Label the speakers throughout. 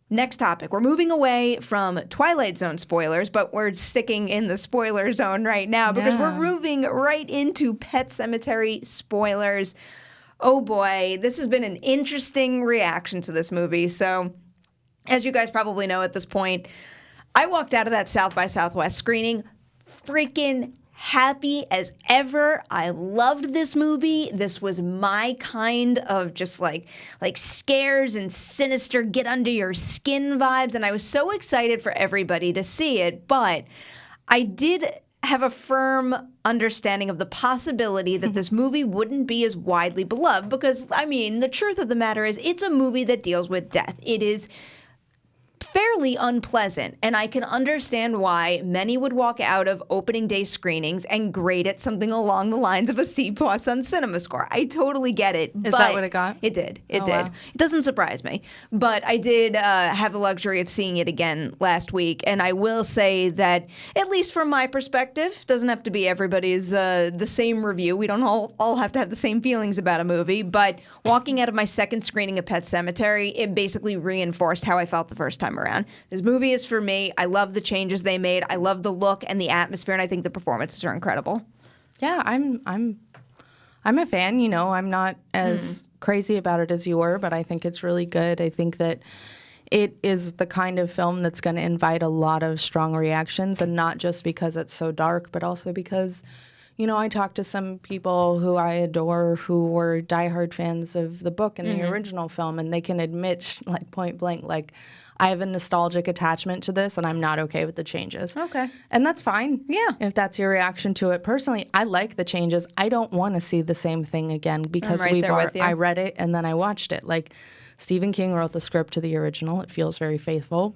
Speaker 1: next topic. We're moving away from Twilight Zone spoilers, but we're sticking in the spoiler zone right now because we're moving right into Pet Sematary spoilers. Oh boy, this has been an interesting reaction to this movie. So, as you guys probably know at this point, I walked out of that South by Southwest screening freaking happy as ever. I loved this movie. This was my kind of just like scares and sinister, get under your skin vibes. And I was so excited for everybody to see it. But I did have a firm understanding of the possibility that this movie wouldn't be as widely beloved because, I mean, the truth of the matter is it's a movie that deals with death. It is fairly unpleasant, and I can understand why many would walk out of opening day screenings and grade it something along the lines of a C+ on CinemaScore. I totally get it.
Speaker 2: Is that what it got?
Speaker 1: It did. It did. Wow. It doesn't surprise me. But I did have the luxury of seeing it again last week, and I will say that, at least from my perspective, doesn't have to be everybody's the same review. We don't all have to have the same feelings about a movie, but walking out of my second screening of Pet Sematary, it basically reinforced how I felt the first time around. This movie is for me. I love the changes they made. I love the look and the atmosphere, and I think the performances are incredible.
Speaker 2: Yeah, I'm a fan. You know, I'm not as crazy about it as you were, but I think it's really good. I think that it is the kind of film that's going to invite a lot of strong reactions, and not just because it's so dark, but also because, you know, I talked to some people who I adore who were diehard fans of the book and the original film, and they can admit, like, point blank, like, I have a nostalgic attachment to this, and I'm not okay with the changes.
Speaker 1: Okay.
Speaker 2: And that's fine.
Speaker 1: Yeah.
Speaker 2: If that's your reaction to it. Personally, I like the changes. I don't want to see the same thing again because I read it and then I watched it. Like, Stephen King wrote the script to the original. It feels very faithful,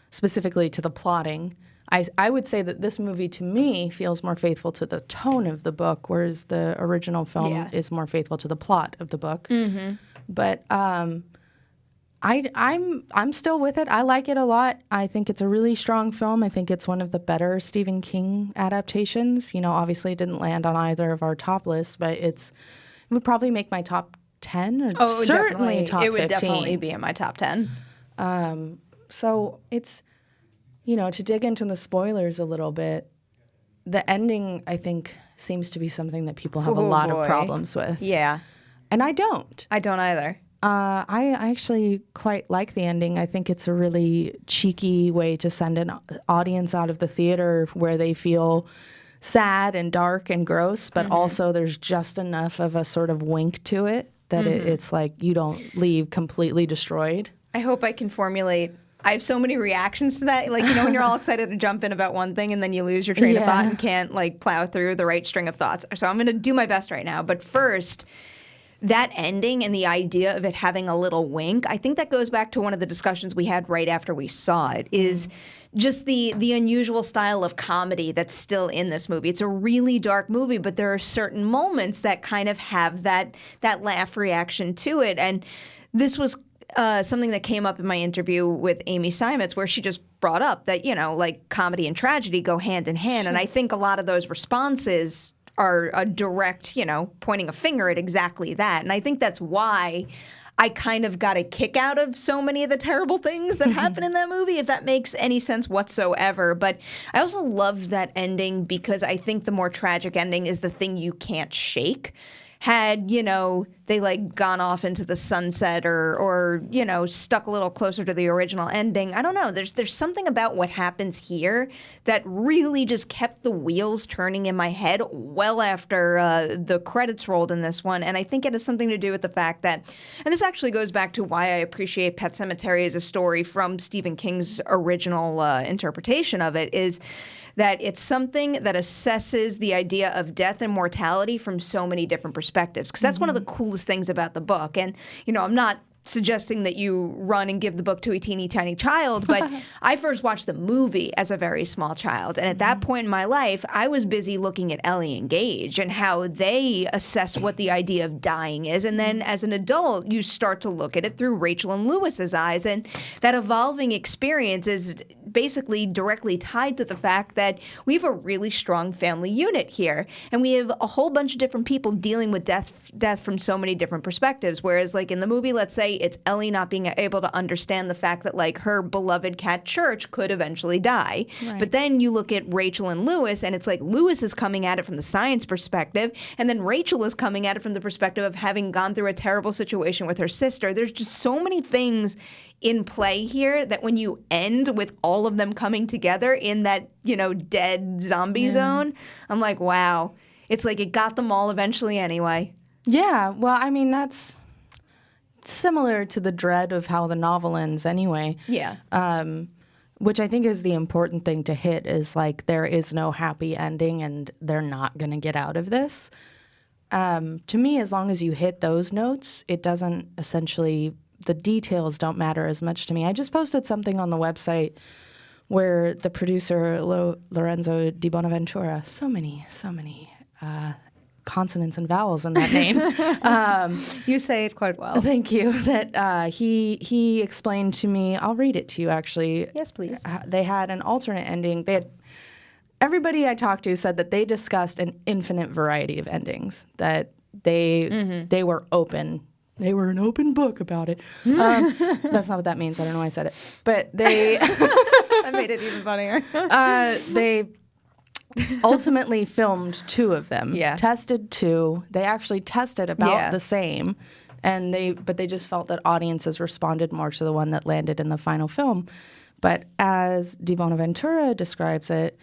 Speaker 2: specifically to the plotting. I would say that this movie, to me, feels more faithful to the tone of the book, whereas the original film is more faithful to the plot of the book. Mm-hmm. But I'm still with it. I like it a lot. I think it's a really strong film. I think it's one of the better Stephen King adaptations. You know, obviously it didn't land on either of our top lists, but it would probably make my top 10 or certainly top 15.
Speaker 1: It would definitely be in my top 10.
Speaker 2: So it's, you know, to dig into the spoilers a little bit, the ending, I think, seems to be something that people have a lot of problems with.
Speaker 1: Yeah.
Speaker 2: And I don't.
Speaker 1: I don't either.
Speaker 2: I actually quite like the ending. I think it's a really cheeky way to send an audience out of the theater where they feel sad and dark and gross, but also there's just enough of a sort of wink to it that it's like you don't leave completely destroyed.
Speaker 1: I hope I can formulate. I have so many reactions to that. Like, you know, when you're all excited to jump in about one thing and then you lose your train of thought and can't, like, plow through the right string of thoughts. So I'm going to do my best right now. But first, that ending and the idea of it having a little wink, I think that goes back to one of the discussions we had right after we saw it, is just the unusual style of comedy that's still in this movie. It's a really dark movie, but there are certain moments that kind of have that laugh reaction to it. And this was something that came up in my interview with Amy Seimetz, where she just brought up that, you know, like, comedy and tragedy go hand in hand. And I think a lot of those responses are a direct, you know, pointing a finger at exactly that. And I think that's why I kind of got a kick out of so many of the terrible things that happen in that movie, if that makes any sense whatsoever. But I also loved that ending because I think the more tragic ending is the thing you can't shake. Had, you know, they, like, gone off into the sunset or you know, stuck a little closer to the original ending, I don't know. There's something about what happens here that really just kept the wheels turning in my head well after the credits rolled in this one. And I think it has something to do with the fact that, and this actually goes back to why I appreciate Pet Sematary as a story from Stephen King's original interpretation of it, is that it's something that assesses the idea of death and mortality from so many different perspectives. Because that's one of the coolest things about the book. And, you know, I'm not suggesting that you run and give the book to a teeny tiny child, but I first watched the movie as a very small child. And at that point in my life, I was busy looking at Ellie and Gage and how they assess what the idea of dying is. And then as an adult, you start to look at it through Rachel and Lewis's eyes. And that evolving experience is basically directly tied to the fact that we have a really strong family unit here. And we have a whole bunch of different people dealing with death from so many different perspectives. Whereas like in the movie, let's say it's Ellie not being able to understand the fact that like her beloved cat Church could eventually die.
Speaker 2: Right.
Speaker 1: But then you look at Rachel and Lewis, and it's like Lewis is coming at it from the science perspective, and then Rachel is coming at it from the perspective of having gone through a terrible situation with her sister. There's just so many things in play here that when you end with all of them coming together in that, dead zombie zone, I'm like, wow. It's like it got them all eventually anyway.
Speaker 2: Yeah, well, I mean, that's similar to the dread of how the novel ends anyway.
Speaker 1: Yeah.
Speaker 2: Which I think is the important thing to hit is like there is no happy ending and they're not going to get out of this. To me, as long as you hit those notes, it doesn't essentially, the details don't matter as much to me. I just posted something on the website where the producer, Lorenzo di Bonaventura, so many consonants and vowels in that name.
Speaker 1: You say it quite well.
Speaker 2: Thank you. That he explained to me. I'll read it to you. Actually,
Speaker 1: yes, please.
Speaker 2: They had an alternate ending. Everybody I talked to said that they discussed an infinite variety of endings. That they were open. They were an open book about it. That's not what that means. I don't know why I said it. But they
Speaker 1: that made it even funnier.
Speaker 2: They ultimately filmed 2 of them.
Speaker 1: Yeah.
Speaker 2: Tested 2. They actually tested about the same. But they just felt that audiences responded more to the one that landed in the final film. But as Di Bonaventura describes it,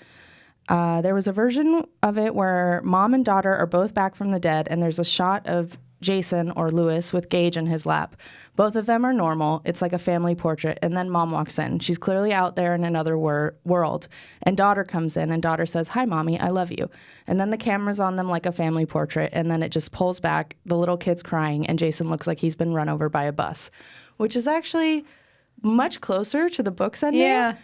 Speaker 2: there was a version of it where mom and daughter are both back from the dead, and there's a shot of Jason or Lewis with Gage in his lap. Both of them are normal. It's like a family portrait. And then mom walks in. She's clearly out there in another world. And daughter comes in and daughter says, "Hi, mommy, I love you." And then the camera's on them like a family portrait. And then it just pulls back. The little kid's crying and Jason looks like he's been run over by a bus, which is actually much closer to the book's ending.
Speaker 1: Yeah.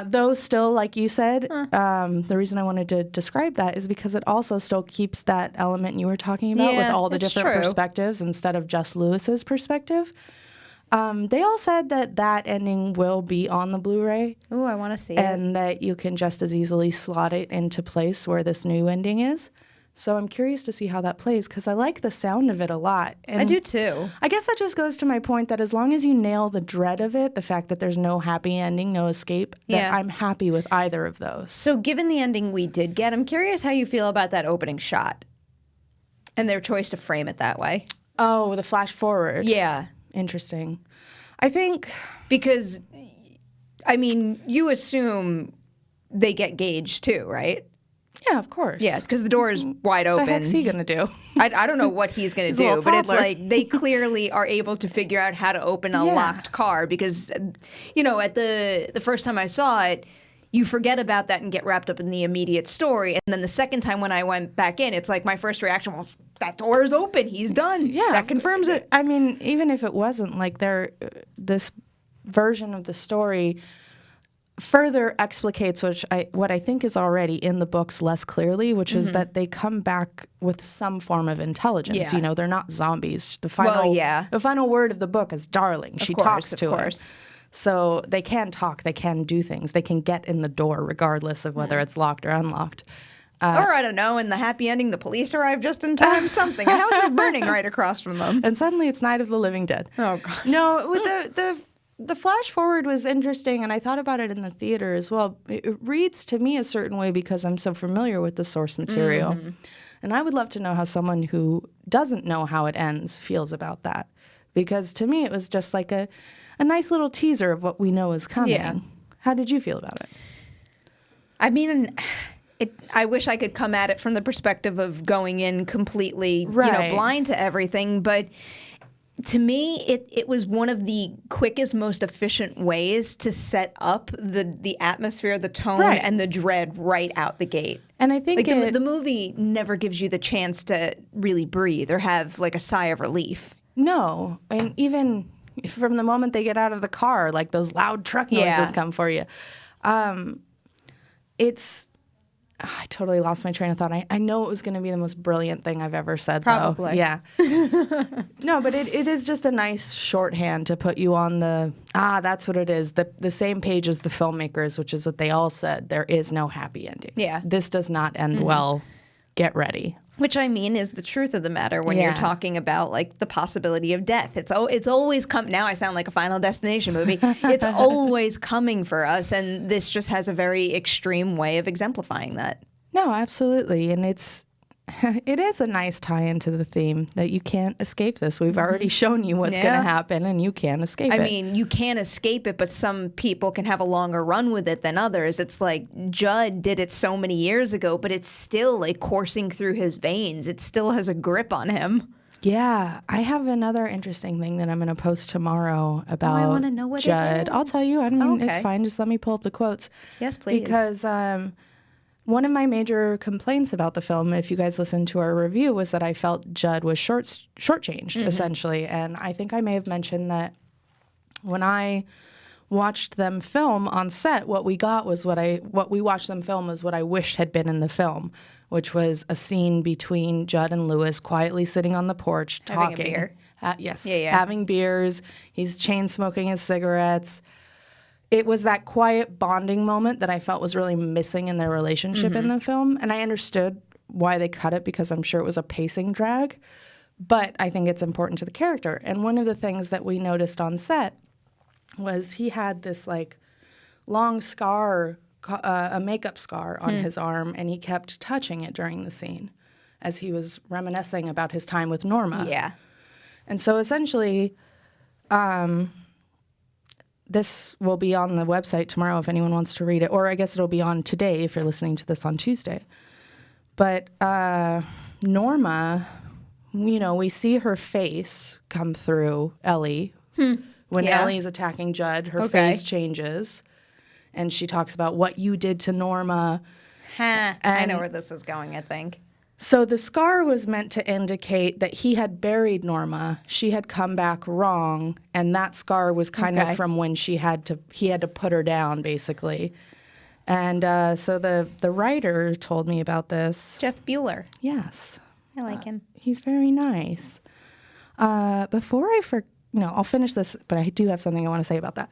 Speaker 2: Though still, like you said, the reason I wanted to describe that is because it also still keeps that element you were talking about with all the different perspectives instead of just Lewis's perspective. They all said that ending will be on the Blu-ray.
Speaker 1: Ooh, I want to see it.
Speaker 2: And that you can just as easily slot it into place where this new ending is. So I'm curious to see how that plays because I like the sound of it a lot. And
Speaker 1: I do too.
Speaker 2: I guess that just goes to my point that as long as you nail the dread of it, the fact that there's no happy ending, no escape, that I'm happy with either of those.
Speaker 1: So given the ending we did get, I'm curious how you feel about that opening shot and their choice to frame it that way.
Speaker 2: Oh, the flash forward.
Speaker 1: Yeah.
Speaker 2: Interesting. I think...
Speaker 1: Because, I mean, you assume they get Gage too, right?
Speaker 2: Yeah, of course.
Speaker 1: Yeah, because the door is wide open.
Speaker 2: What the heck's he going to do?
Speaker 1: I don't know what he's going to do, but it's like they clearly are able to figure out how to open a locked car because, at the first time I saw it, you forget about that and get wrapped up in the immediate story. And then the second time when I went back in, it's like my first reaction, well, that door is open. He's done.
Speaker 2: Yeah.
Speaker 1: That confirms it.
Speaker 2: I mean, even if it wasn't, like this version of the story further explicates what I think is already in the books less clearly, which is that they come back with some form of intelligence.
Speaker 1: Yeah.
Speaker 2: They're not zombies. The final word of the book is darling. She talks to him. So they can talk, they can do things, they can get in the door regardless of whether it's locked or unlocked.
Speaker 1: Or I don't know, in the happy ending, the police arrive just in time, something. A house is burning right across from them.
Speaker 2: And suddenly it's Night of the Living Dead.
Speaker 1: Oh, God.
Speaker 2: No, with the flash forward was interesting, and I thought about it in the theater as well. It reads to me a certain way because I'm so familiar with the source material. Mm-hmm. And I would love to know how someone who doesn't know how it ends feels about that. Because to me, it was just like a nice little teaser of what we know is coming. Yeah. How did you feel about it?
Speaker 1: I mean, I wish I could come at it from the perspective of going in completely blind to everything, but to me, it was one of the quickest, most efficient ways to set up the atmosphere, the tone, and the dread right out the gate.
Speaker 2: And I think
Speaker 1: the movie never gives you the chance to really breathe or have like a sigh of relief.
Speaker 2: No, and even from the moment they get out of the car, like those loud truck noises come for you. I totally lost my train of thought. I know it was going to be the most brilliant thing I've ever said,
Speaker 1: Probably.
Speaker 2: though. Yeah. No, but it is just a nice shorthand to put you on that's what it is. The same page as the filmmakers, which is what they all said. There is no happy ending.
Speaker 1: Yeah.
Speaker 2: This does not end well. Get ready.
Speaker 1: Which, I mean, is the truth of the matter when you're talking about, like, the possibility of death. It's always come. Now I sound like a Final Destination movie. It's always coming for us, and this just has a very extreme way of exemplifying that.
Speaker 2: No, absolutely. And it is a nice tie into the theme that you can't escape this. We've already shown you what's going to happen, and you can't escape it.
Speaker 1: I mean, you can't escape it, but some people can have a longer run with it than others. It's like Judd did it so many years ago, but it's still like coursing through his veins. It still has a grip on him.
Speaker 2: Yeah, I have another interesting thing that I'm going to post tomorrow about
Speaker 1: I want to know what
Speaker 2: Judd.
Speaker 1: it is.
Speaker 2: I'll tell you. I mean,
Speaker 1: Okay.
Speaker 2: It's fine. Just let me pull up the quotes.
Speaker 1: Yes, please.
Speaker 2: Because one of my major complaints about the film, if you guys listened to our review, was that I felt Judd was shortchanged, essentially. And I think I may have mentioned that when I watched them film on set, what we watched them film was what I wished had been in the film, which was a scene between Judd and Louis quietly sitting on the porch talking.
Speaker 1: Having a beer.
Speaker 2: Yes,
Speaker 1: Yeah.
Speaker 2: having beers. He's chain smoking his cigarettes. It was that quiet bonding moment that I felt was really missing in their relationship in the film. And I understood why they cut it because I'm sure it was a pacing drag. But I think it's important to the character. And one of the things that we noticed on set was he had this like long scar, a makeup scar on his arm, and he kept touching it during the scene as he was reminiscing about his time with Norma.
Speaker 1: Yeah.
Speaker 2: And so essentially, this will be on the website tomorrow if anyone wants to read it, or I guess it'll be on today if you're listening to this on Tuesday. But Norma, we see her face come through Ellie. When Ellie's attacking Judd, her face changes, and she talks about what you did to Norma.
Speaker 1: I know where this is going, I think.
Speaker 2: So the scar was meant to indicate that he had buried Norma. She had come back wrong, and that scar was kind of from when he had to put her down, basically. And so the writer told me about this.
Speaker 1: Jeff Bueller.
Speaker 2: Yes.
Speaker 1: I like him.
Speaker 2: He's very nice. Before I I'll finish this, but I do have something I want to say about that.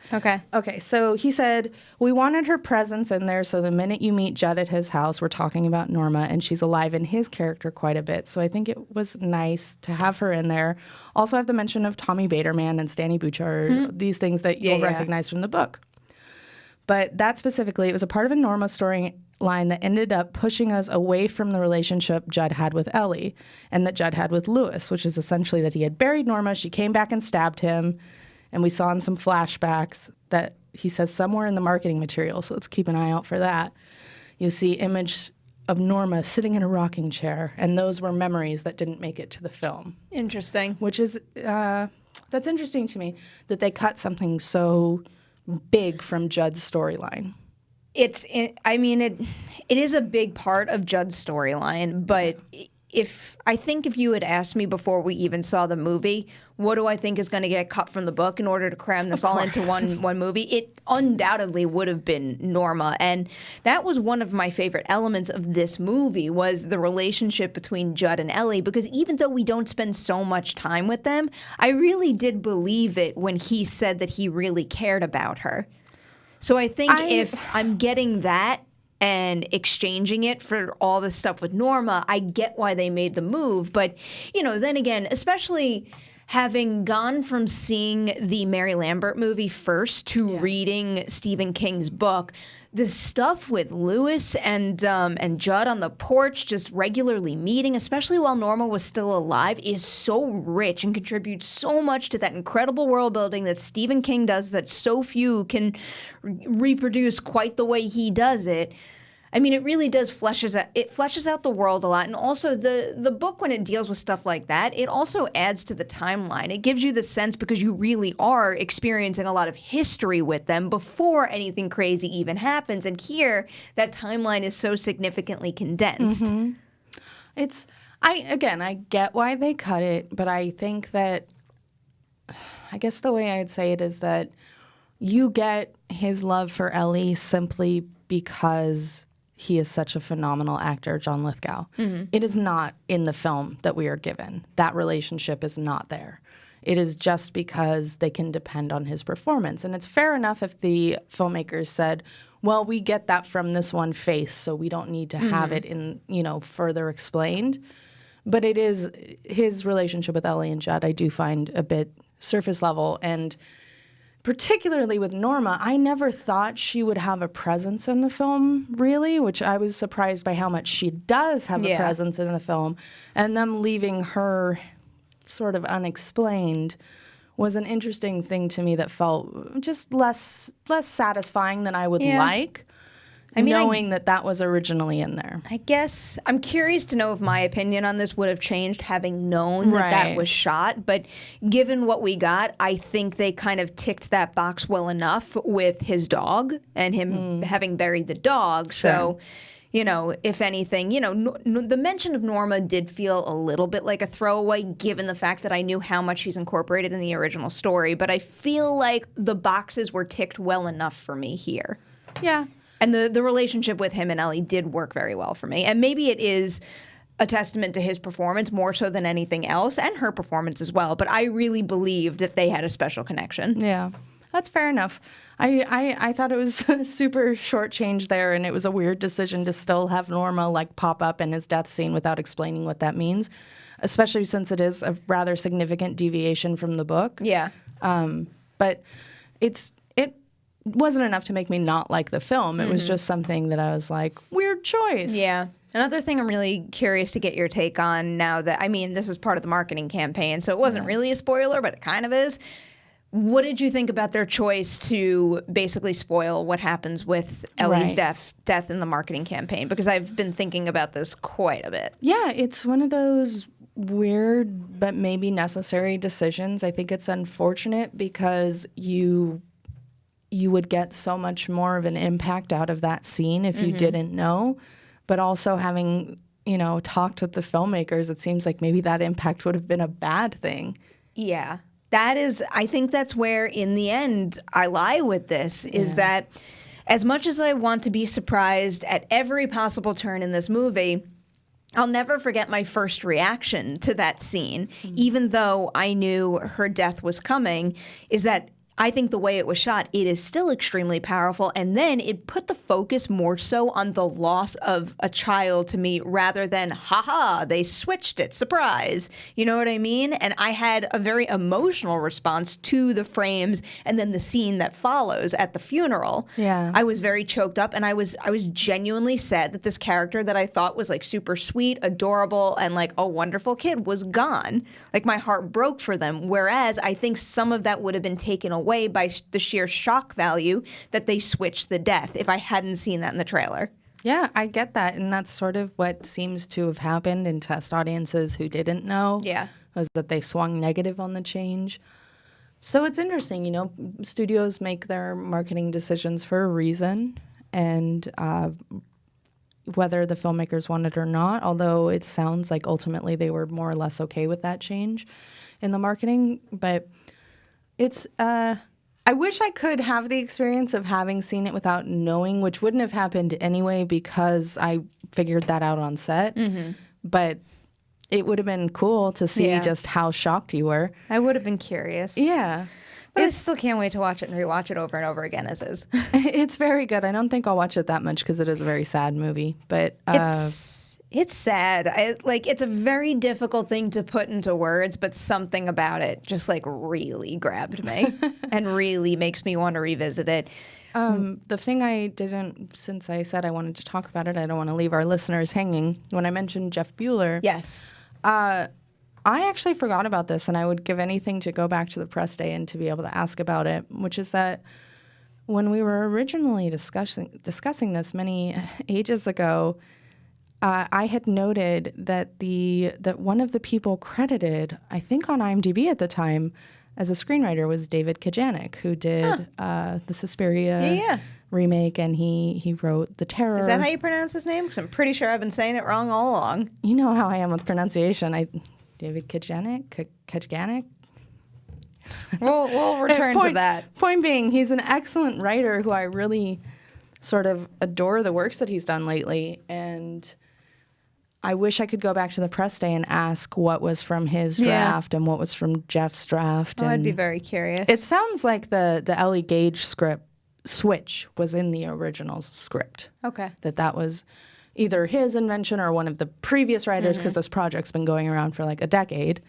Speaker 2: Okay, so he said, we wanted her presence in there so the minute you meet Judd at his house, we're talking about Norma, and she's alive in his character quite a bit. So I think it was nice to have her in there. Also, I have the mention of Tommy Baderman and Stanley Bouchard, these things that you'll recognize from the book. But that specifically, it was a part of a Norma storyline that ended up pushing us away from the relationship Judd had with Ellie and that Judd had with Louis, which is essentially that he had buried Norma, she came back and stabbed him, and we saw in some flashbacks that he says somewhere in the marketing material, so let's keep an eye out for that. You see image of Norma sitting in a rocking chair, and those were memories that didn't make it to the film.
Speaker 1: Interesting.
Speaker 2: Which is, that's interesting to me, that they cut something so big from Judd's storyline.
Speaker 1: It is a big part of Judd's storyline, but if you had asked me before we even saw the movie, what do I think is going to get cut from the book in order to cram this all into one movie, it undoubtedly would have been Norma. And that was one of my favorite elements of this movie, was the relationship between Judd and Ellie, because even though we don't spend so much time with them, I really did believe it when he said that he really cared about her. So I think if I'm getting that and exchanging it for all this stuff with Norma, I get why they made the move. But, then again, especially having gone from seeing the Mary Lambert movie first to reading Stephen King's book, the stuff with Louis and Judd on the porch just regularly meeting, especially while Norma was still alive, is so rich and contributes so much to that incredible world building that Stephen King does that so few can reproduce quite the way he does it. I mean, it really does fleshes out the world a lot. And also the book, when it deals with stuff like that, it also adds to the timeline. It gives you the sense, because you really are experiencing a lot of history with them before anything crazy even happens. And here, that timeline is so significantly condensed.
Speaker 2: Mm-hmm. I get why they cut it, but I think that, I guess the way I'd say it is that you get his love for Ellie simply because he is such a phenomenal actor, John Lithgow. It is not in the film that we are given. That relationship is not there. It is just because they can depend on his performance. And it's fair enough if the filmmakers said, well, we get that from this one face, so we don't need to have it in, further explained. But it is his relationship with Ellie and Judd I do find a bit surface level. And particularly with Norma, I never thought she would have a presence in the film, really, which I was surprised by how much she does have a presence in the film. And them leaving her sort of unexplained was an interesting thing to me that felt just less satisfying than I would like. Knowing that was originally in there.
Speaker 1: I guess I'm curious to know if my opinion on this would have changed having known that was shot. But given what we got, I think they kind of ticked that box well enough with his dog and him having buried the dog.
Speaker 2: Sure.
Speaker 1: So, if anything, the mention of Norma did feel a little bit like a throwaway given the fact that I knew how much she's incorporated in the original story. But I feel like the boxes were ticked well enough for me here.
Speaker 2: Yeah.
Speaker 1: And the relationship with him and Ellie did work very well for me. And maybe it is a testament to his performance more so than anything else, and her performance as well. But I really believed that they had a special connection.
Speaker 2: Yeah, that's fair enough. I thought it was a super short change there, and it was a weird decision to still have Norma pop up in his death scene without explaining what that means, especially since it is a rather significant deviation from the book.
Speaker 1: Yeah.
Speaker 2: But it wasn't enough to make me not like the film. It was just something that I was like, weird choice.
Speaker 1: Yeah. Another thing I'm really curious to get your take on now that, this was part of the marketing campaign, so it wasn't really a spoiler, but it kind of is. What did you think about their choice to basically spoil what happens with Ellie's death in the marketing campaign? Because I've been thinking about this quite a bit.
Speaker 2: Yeah, it's one of those weird but maybe necessary decisions. I think it's unfortunate because you would get so much more of an impact out of that scene if you didn't know. But also having, talked with the filmmakers, it seems like maybe that impact would have been a bad thing.
Speaker 1: Yeah. I think that's where, in the end, I lie with this, is that as much as I want to be surprised at every possible turn in this movie, I'll never forget my first reaction to that scene, even though I knew her death was coming, is that I think the way it was shot, it is still extremely powerful. And then it put the focus more so on the loss of a child to me rather than, haha, they switched it, surprise. You know what I mean? And I had a very emotional response to the frames and then the scene that follows at the funeral.
Speaker 2: Yeah.
Speaker 1: I was very choked up, and I was genuinely sad that this character that I thought was super sweet, adorable, and a wonderful kid was gone. My heart broke for them. Whereas I think some of that would have been taken away by the sheer shock value that they switched the death if I hadn't seen that in the trailer.
Speaker 2: Yeah, I get that. And that's sort of what seems to have happened in test audiences who didn't know.
Speaker 1: Yeah.
Speaker 2: Was that they swung negative on the change. So it's interesting, studios make their marketing decisions for a reason. And whether the filmmakers want it or not, although it sounds like ultimately they were more or less okay with that change in the marketing. But it's, I wish I could have the experience of having seen it without knowing, which wouldn't have happened anyway because I figured that out on set. But it would have been cool to see just how shocked you were.
Speaker 1: I would have been curious.
Speaker 2: Yeah.
Speaker 1: But I still can't wait to watch it and rewatch it over and over again as is.
Speaker 2: It's very good. I don't think I'll watch it that much because it is a very sad movie. But
Speaker 1: It's sad. It's a very difficult thing to put into words, but something about it just really grabbed me and really makes me want to revisit it.
Speaker 2: The thing I didn't, since I said I wanted to talk about it, I don't want to leave our listeners hanging. When I mentioned Jeff Bueller,
Speaker 1: Yes.
Speaker 2: I actually forgot about this, and I would give anything to go back to the press day and to be able to ask about it, which is that when we were originally discussing this many ages ago, I had noted that that one of the people credited, I think on IMDb at the time, as a screenwriter was David Kajanik, who did the Suspiria remake, and he wrote The Terror.
Speaker 1: Is that how you pronounce his name? Because I'm pretty sure I've been saying it wrong all along.
Speaker 2: You know how I am with pronunciation. David Kajanik? Kajanik?
Speaker 1: We'll return to that.
Speaker 2: Point being, he's an excellent writer who I really sort of adore the works that he's done lately. And I wish I could go back to the press day and ask what was from his draft and what was from Jeff's draft.
Speaker 1: Oh,
Speaker 2: and
Speaker 1: I'd be very curious.
Speaker 2: it sounds like the Ellie Gage script switch was in the original script.
Speaker 1: Okay.
Speaker 2: That was either his invention or one of the previous writers, because this project's been going around for like a decade.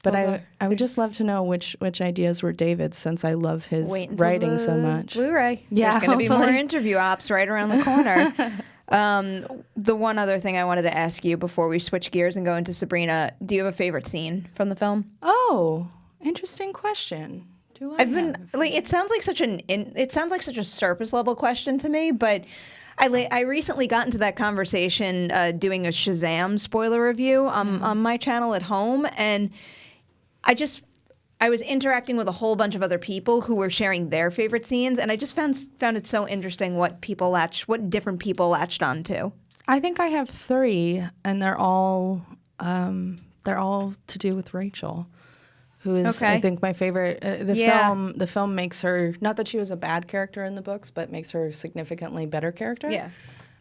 Speaker 2: But I would just love to know which ideas were David's, since I love his writing so much.
Speaker 1: Blu-ray.
Speaker 2: Yeah,
Speaker 1: There's going to be more
Speaker 2: hopefully.
Speaker 1: interview ops right around the corner. The one other thing I wanted to ask you before we switch gears and go into Sabrina, do you have a favorite scene from the film?
Speaker 2: Oh, interesting question. Do I?
Speaker 1: It sounds like such a surface level question to me, but I recently got into that conversation doing a Shazam spoiler review on my channel at home, and I was interacting with a whole bunch of other people who were sharing their favorite scenes, and I just found it so interesting what different people latched onto.
Speaker 2: I think I have 3, and they're all to do with Rachel, who is I think my favorite. The film makes her, not that she was a bad character in the books, but makes her a significantly better character.
Speaker 1: Yeah.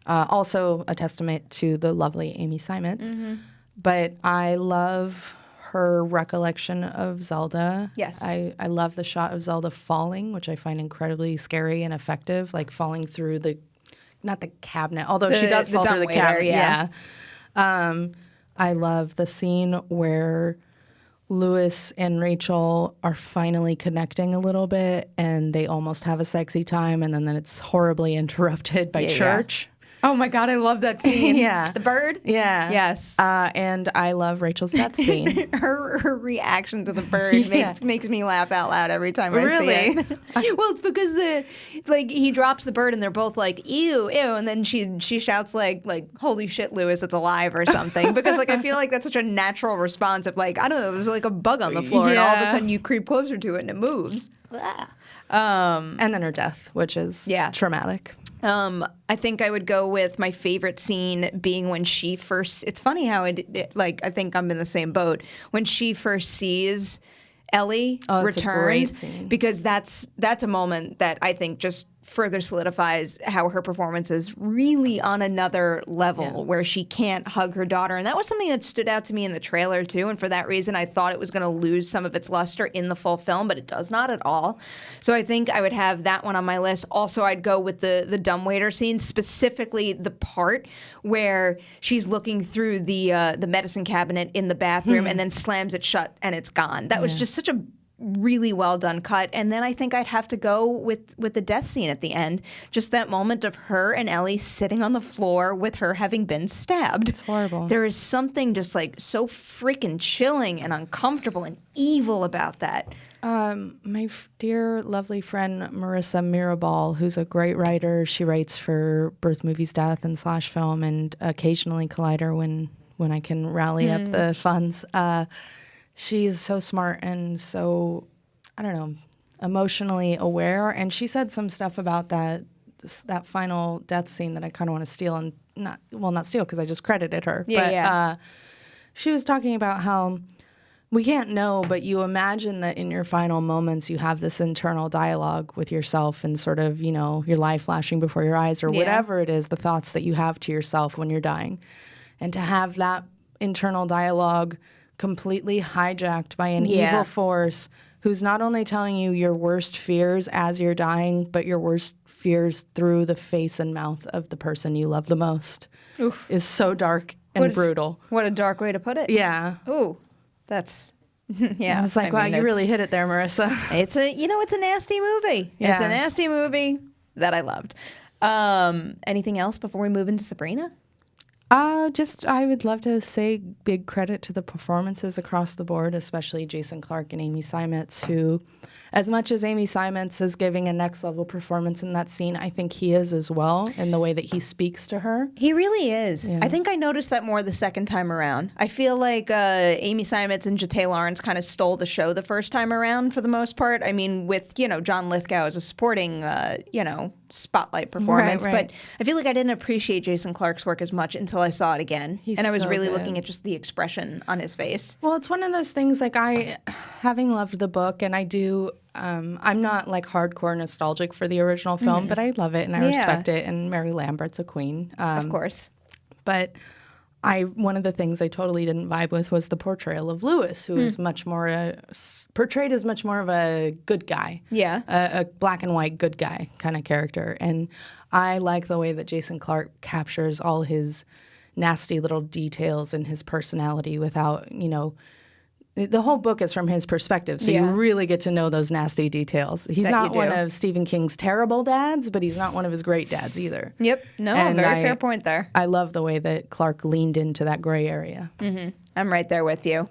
Speaker 2: Also a testament to the lovely Amy Seimetz. But I love her recollection of Zelda.
Speaker 1: Yes.
Speaker 2: I love the shot of Zelda falling, which I find incredibly scary and effective, like falling through not the cabinet, although she does fall through the cabinet. Yeah. I love the scene where Lewis and Rachel are finally connecting a little bit, and they almost have a sexy time, and then it's horribly interrupted by church.
Speaker 1: Oh my God, I love that scene.
Speaker 2: Yeah.
Speaker 1: The bird?
Speaker 2: Yeah.
Speaker 1: Yes.
Speaker 2: And I love Rachel's death scene.
Speaker 1: her reaction to the bird makes me laugh out loud every time I see it. Well, it's because he drops the bird and they're both like, ew, ew, and then she shouts like holy shit, Lewis, it's alive or something. Because I feel like that's such a natural response of I don't know, there's like a bug on the floor and all of a sudden you creep closer to it and it moves.
Speaker 2: And then her death, which is traumatic.
Speaker 1: I think I would go with my favorite scene being when she first. It's funny how I think I'm in the same boat when she first sees Ellie returned, because that's a moment that I think just further solidifies how her performance is really on another level, where she can't hug her daughter. And that was something that stood out to me in the trailer too, and for that reason I thought it was going to lose some of its luster in the full film, but it does not at all. So I think I would have that one on my list. Also, I'd go with the dumbwaiter scene, specifically the part where she's looking through the medicine cabinet in the bathroom and then slams it shut and it's gone. That was just such a really well done cut. And then I think I'd have to go with the death scene at the end. Just that moment of her and Ellie sitting on the floor with her having been stabbed.
Speaker 2: It's horrible.
Speaker 1: There is something just so freaking chilling and uncomfortable and evil about that.
Speaker 2: My dear, lovely friend Marissa Mirabal, who's a great writer, she writes for Birth, Movies, Death, and Slash Film, and occasionally Collider when I can rally up the funds. She is so smart and so, I don't know, emotionally aware. And she said some stuff about that final death scene that I kind of want to steal, and not steal because I just credited her. She was talking about how we can't know, but you imagine that in your final moments you have this internal dialogue with yourself and sort of, your life flashing before your eyes or whatever it is, the thoughts that you have to yourself when you're dying. And to have that internal dialogue completely hijacked by an evil force who's not only telling you your worst fears as you're dying, but your worst fears through the face and mouth of the person you love the most is so dark and brutal.
Speaker 1: What a dark way to put it.
Speaker 2: Yeah.
Speaker 1: Ooh, that's... Yeah.
Speaker 2: I was like, wow, you really hit it there, Marissa.
Speaker 1: It's a nasty movie.
Speaker 2: Yeah.
Speaker 1: It's a nasty movie that I loved. Anything else before we move into Sabrina?
Speaker 2: I would love to say big credit to the performances across the board, especially Jason Clarke and Amy Seimetz, who, as much as Amy Seimetz is giving a next level performance in that scene, I think he is as well in the way that he speaks to her.
Speaker 1: He really is. Yeah. I think I noticed that more the second time around. I feel like Amy Seimetz and Jeté Laurence kind of stole the show the first time around for the most part. I mean, with, John Lithgow as a supporting, spotlight performance.
Speaker 2: Right.
Speaker 1: But I feel like I didn't appreciate Jason Clarke's work as much until I saw it again. And I was really looking at just the expression on his face.
Speaker 2: Well, it's one of those things, having loved the book, and I do I'm not like hardcore nostalgic for the original film, but I love it and I respect it. And Mary Lambert's a queen.
Speaker 1: Of course.
Speaker 2: But one of the things I totally didn't vibe with was the portrayal of Lewis, who is much more portrayed as much more of a good guy.
Speaker 1: Yeah.
Speaker 2: A black and white good guy kind of character. And I like the way that Jason Clarke captures all his nasty little details and his personality without, the whole book is from his perspective, so you really get to know those nasty details. He's not one of Stephen King's terrible dads, but he's not one of his great dads either.
Speaker 1: Yep. No,
Speaker 2: and
Speaker 1: very fair point there.
Speaker 2: I love the way that Clarke leaned into that gray area.
Speaker 1: I'm right there with you.